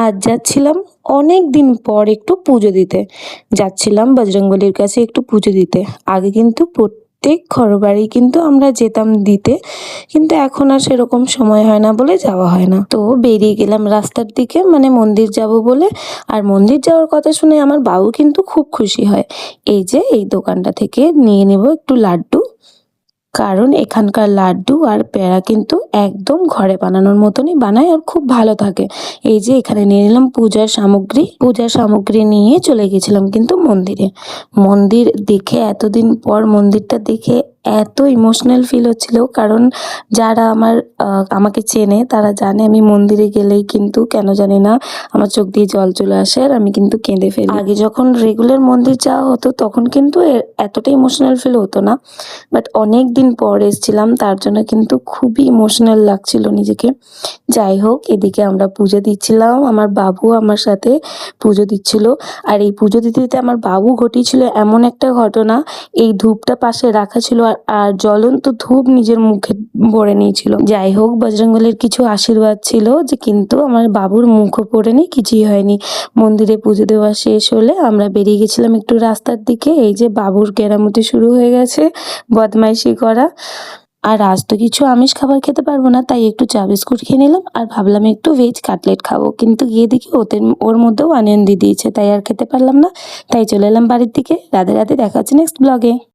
আজ যাচ্ছিলাম অনেক দিন পর একটু পুজো দিতে। যাচ্ছিলাম বজরংবলীর কাছে একটু পুজো দিতে। আগে কিন্তু প্রত্যেক ঘরবাড়ি কিন্তু আমরা যেতাম দিতে, কিন্তু এখন আর সেরকম সময় হয় না বলে যাওয়া হয় না। তো বেরিয়ে গেলাম রাস্তার দিকে, মানে মন্দির যাব বলে। আর মন্দির যাওয়ার কথা শুনে আমার বাবু কিন্তু খুব খুশি হয়। এই যে এই দোকানটা থেকে নিয়ে নেব একটু লাড্ডু, কারণ এখানকার লাড্ডু আর পেড়া কিন্তু একদম ঘরে বানানোর মতনই বানায় আর খুব ভালো থাকে। এই যে এখানে নিয়ে নিলাম পূজার সামগ্রী নিয়ে চলে গেছিলাম কিন্তু মন্দিরে। মন্দির দেখে, এতদিন পর মন্দিরটা দেখে এত ইমোশনাল ফিল হচ্ছিল, কারণ যারা আমাকে চেনে তারা জানে আমি মন্দিরে গেলেই কিন্তু কেন জানি না আমার চোখ দিয়ে জল চলে আসে আর আমি কিন্তু কেঁদে ফেলি। আগে যখন রেগুলার মন্দির যাওয়া হতো তখন কিন্তু এতটা ইমোশনাল ফিল হতো না, বাট অনেক দিন পর এসেছিলাম তার জন্য কিন্তু খুবই ইমোশনাল লাগছিল নিজেকে। যাই হোক, এদিকে আমরা পুজো দিচ্ছিলাম, আমার বাবু আমার সাথে পুজো দিচ্ছিল। আর এই পুজো দিতে দিতে আমার বাবু ঘটিয়েছিল এমন একটা ঘটনা, এই ধূপটা পাশে রাখা ছিল আর জ্বলন্ত ধূপ নিজের মুখে ভরে নিয়েছিল। যাই হোক, বজরংবলীর কিছু আশীর্বাদ ছিল যে, কিন্তু আমার বাবুর মুখও পড়েনি, কিছুই হয়নি। মন্দিরে পুজো দেওয়া শেষ হলে আমরা বেরিয়ে গেছিলাম একটু রাস্তার দিকে। এই যে বাবুর কেরামতি শুরু হয়ে গেছে, বদমাইশি করা। আর আজ তো কিছু আমিষ খাবার খেতে পারবো না, তাই একটু চা বিস্কুট খেয়ে নিলাম আর ভাবলাম একটু ভেজ কাটলেট খাবো, কিন্তু গিয়ে দেখি ওর মধ্যেও অনিয়ন দিয়ে দিয়েছে, তাই আর খেতে পারলাম না। তাই চলে এলাম বাড়ির দিকে। রাধে রাধে, দেখা হচ্ছে নেক্সট ব্লগে।